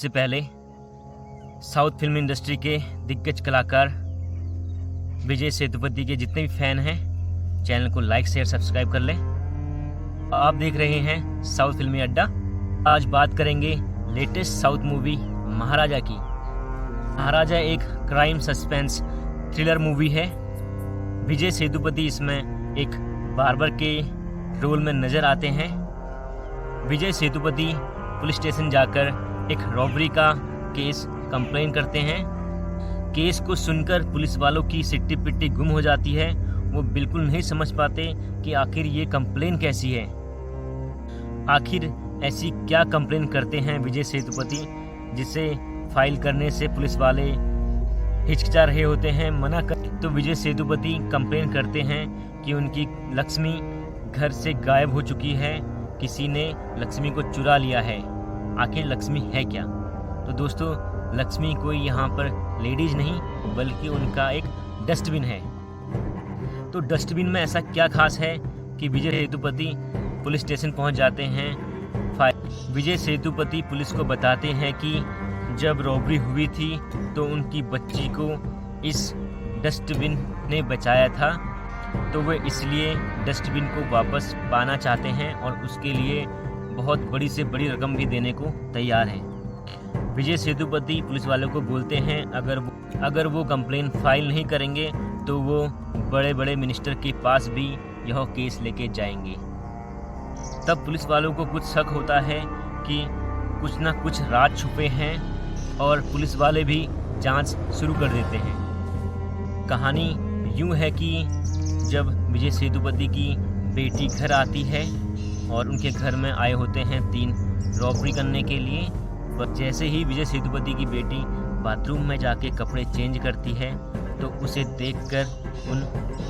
से पहले south film industry के दिग्गज कलाकार विजय सेतुपति के जितने भी फैन हैं चैनल को लाइक शेयर सब्सक्राइब कर लें। आप देख रहे हैं साउथ फिल्मी अड्डा। आज बात करेंगे लेटेस्ट साउथ मूवी महाराजा की। महाराजा एक क्राइम सस्पेंस थ्रिलर मूवी है। विजय सेतुपति इसमें एक बार्बर के रोल में नज़र आते हैं। विजय सेतुपति पुलिस स्टेशन जाकर एक रॉबरी का केस कंप्लेन करते हैं। केस को सुनकर पुलिस वालों की सिट्टी पिट्टी गुम हो जाती है। वो बिल्कुल नहीं समझ पाते कि आखिर ये कंप्लेन कैसी है। आखिर ऐसी क्या कंप्लेन करते हैं विजय सेतुपति जिसे फाइल करने से पुलिस वाले हिचकिचा रहे होते हैं, मना कर। तो विजय सेतुपति कंप्लेन करते हैं कि उनकी लक्ष्मी घर से गायब हो चुकी है, किसी ने लक्ष्मी को चुरा लिया है। आखिर लक्ष्मी है क्या? तो दोस्तों, लक्ष्मी कोई यहाँ पर लेडीज नहीं बल्कि उनका एक डस्टबिन है। तो डस्टबिन में ऐसा क्या खास है कि विजय सेतुपति पुलिस स्टेशन पहुँच जाते हैं। विजय सेतुपति पुलिस को बताते हैं कि जब रॉबरी हुई थी तो उनकी बच्ची को इस डस्टबिन ने बचाया था, तो वे इसलिए डस्टबिन को वापस पाना चाहते हैं और उसके लिए बहुत बड़ी से बड़ी रकम भी देने को तैयार हैं। विजय सेतुपति पुलिस वालों को बोलते हैं अगर वो कंप्लेन फाइल नहीं करेंगे तो वो बड़े बड़े मिनिस्टर के पास भी यह केस लेके जाएंगे। तब पुलिस वालों को कुछ शक होता है कि कुछ ना कुछ राज छुपे हैं और पुलिस वाले भी जांच शुरू कर देते हैं। कहानी यूँ है कि जब विजय सेतुपति की बेटी घर आती है और उनके घर में आए होते हैं 3 रॉबरी करने के लिए, पर जैसे ही विजय सेतुपति की बेटी बाथरूम में जाके कपड़े चेंज करती है तो उसे देखकर उन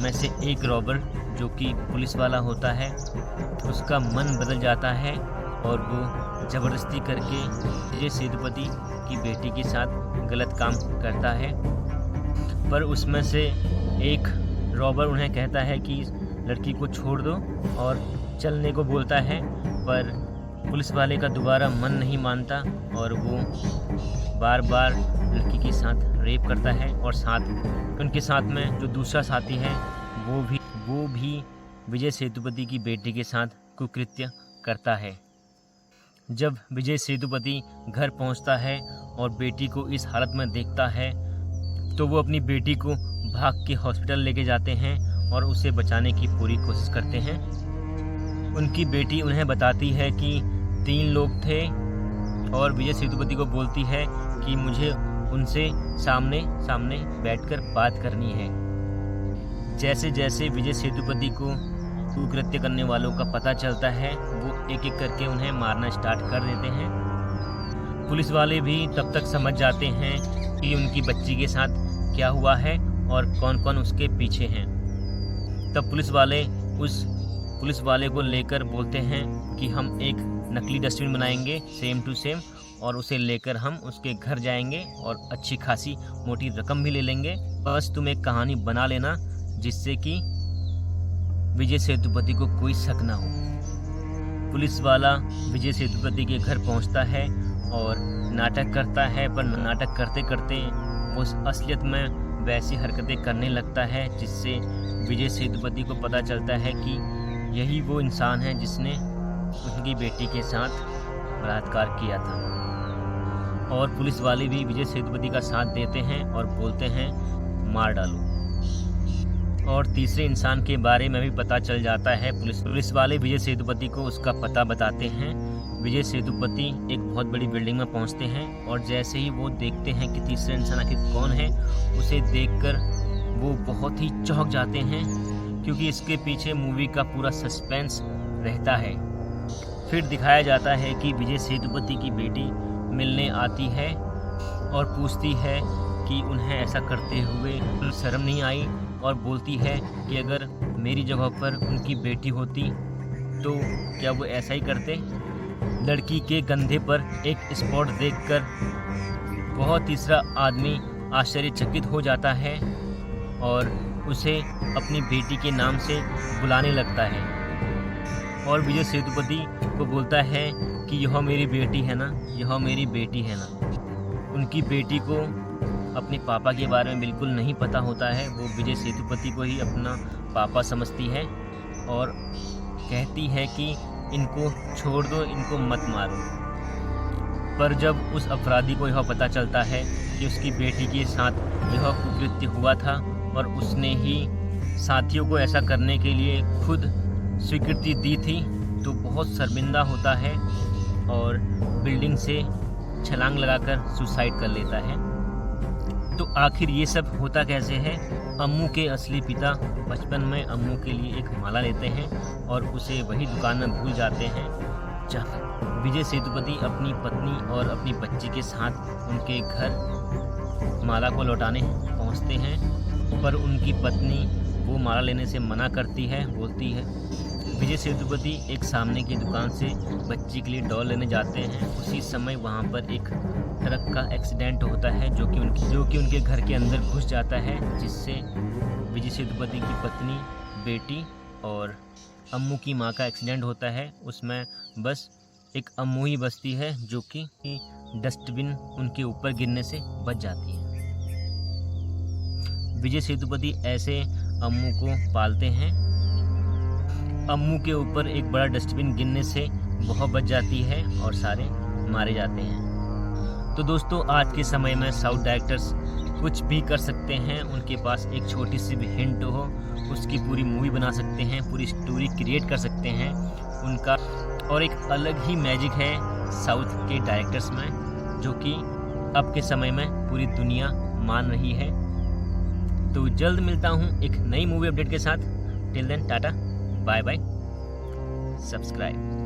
में से एक रॉबर जो कि पुलिस वाला होता है उसका मन बदल जाता है और वो ज़बरदस्ती करके विजय सेतुपति की बेटी के साथ गलत काम करता है। पर उसमें से एक रॉबर उन्हें कहता है कि लड़की को छोड़ दो और चलने को बोलता है, पर पुलिस वाले का दोबारा मन नहीं मानता और वो बार बार लड़की के साथ रेप करता है और उनके साथ में जो दूसरा साथी है वो भी विजय सेतुपति की बेटी के साथ कुकृत्य करता है। जब विजय सेतुपति घर पहुंचता है और बेटी को इस हालत में देखता है तो वो अपनी बेटी को भाग के हॉस्पिटल लेके जाते हैं और उसे बचाने की पूरी कोशिश करते हैं। उनकी बेटी उन्हें बताती है कि 3 लोग थे और विजय सेतुपति को बोलती है कि मुझे उनसे सामने सामने बैठकर बात करनी है। जैसे जैसे विजय सेतुपति को कुकृत्य करने वालों का पता चलता है वो एक एक करके उन्हें मारना स्टार्ट कर देते हैं। पुलिस वाले भी तब तक समझ जाते हैं कि उनकी बच्ची के साथ क्या हुआ है और कौन कौन उसके पीछे हैं। तब पुलिस वाले को लेकर बोलते हैं कि हम एक नकली डस्टबिन बनाएंगे सेम टू सेम और उसे लेकर हम उसके घर जाएंगे और अच्छी खासी मोटी रकम भी ले लेंगे। बस तुम एक कहानी बना लेना जिससे कि विजय सेतुपति को कोई शक ना हो। पुलिस वाला विजय सेतुपति के घर पहुंचता है और नाटक करता है, पर नाटक करते करते वो असलियत में वैसी हरकतें करने लगता है जिससे विजय सेतुपति को पता चलता है कि यही वो इंसान है जिसने उनकी बेटी के साथ बलात्कार किया था। और पुलिस वाले भी विजय सेतुपति का साथ देते हैं और बोलते हैं मार डालो। और तीसरे इंसान के बारे में भी पता चल जाता है। पुलिस वाले विजय सेतुपति को उसका पता बताते हैं। विजय सेतुपति एक बहुत बड़ी बिल्डिंग में पहुंचते हैं और जैसे ही वो देखते हैं कि तीसरा इंसान आखिर कौन है, उसे देखकर वो बहुत ही चौंक जाते हैं क्योंकि इसके पीछे मूवी का पूरा सस्पेंस रहता है। फिर दिखाया जाता है कि विजय सेतुपति की बेटी मिलने आती है और पूछती है कि उन्हें ऐसा करते हुए शर्म नहीं आई और बोलती है कि अगर मेरी जगह पर उनकी बेटी होती तो क्या वो ऐसा ही करते। लड़की के कंधे पर एक स्पॉट देखकर वह तीसरा आदमी आश्चर्यचकित हो जाता है और उसे अपनी बेटी के नाम से बुलाने लगता है। और विजय सेतुपति को बोलता है कि यह मेरी बेटी है ना, यह मेरी बेटी है ना। उनकी बेटी को अपने पापा के बारे में बिल्कुल नहीं पता होता है। वो विजय सेतुपति को ही अपना पापा समझती है और कहती है कि इनको छोड़ दो, इनको मत मारो। पर जब उस अपराधी को यह पता चलता है कि उसकी बेटी के साथ यह कुकृत्य हुआ था और उसने ही साथियों को ऐसा करने के लिए खुद स्वीकृति दी थी, तो बहुत शर्मिंदा होता है और बिल्डिंग से छलांग लगाकर सुसाइड कर लेता है। तो आखिर ये सब होता कैसे है? अम्मू के असली पिता बचपन में अम्मू के लिए एक माला लेते हैं और उसे वही दुकान में भूल जाते हैं जहाँ विजय सेतुपति अपनी पत्नी और अपनी बच्ची के साथ उनके घर माला को लौटाने पहुंचते हैं, पर उनकी पत्नी वो माला लेने से मना करती है। बोलती है विजय सेतुपति एक सामने की दुकान से बच्ची के लिए डॉल लेने जाते हैं। उसी समय वहाँ पर एक ट्रक का एक्सीडेंट होता है जो कि उनके घर के अंदर घुस जाता है, जिससे विजय सेतुपति की पत्नी, बेटी और अम्मू की माँ का एक्सीडेंट होता है। उसमें बस एक अम्मू ही बचती है जो कि डस्टबिन उनके ऊपर गिरने से बच जाती है। विजय सेतुपति ऐसे अम्मू को पालते हैं। अम्मू के ऊपर एक बड़ा डस्टबिन गिरने से वह बच जाती है और सारे मारे जाते हैं। तो दोस्तों, आज के समय में साउथ डायरेक्टर्स कुछ भी कर सकते हैं। उनके पास एक छोटी सी भी हिंट हो, उसकी पूरी मूवी बना सकते हैं, पूरी स्टोरी क्रिएट कर सकते हैं उनका। और एक अलग ही मैजिक है साउथ के डायरेक्टर्स में, जो कि अब के समय में पूरी दुनिया मान रही है। तो जल्द मिलता हूँ एक नई मूवी अपडेट के साथ। Till then tata, bye bye, subscribe.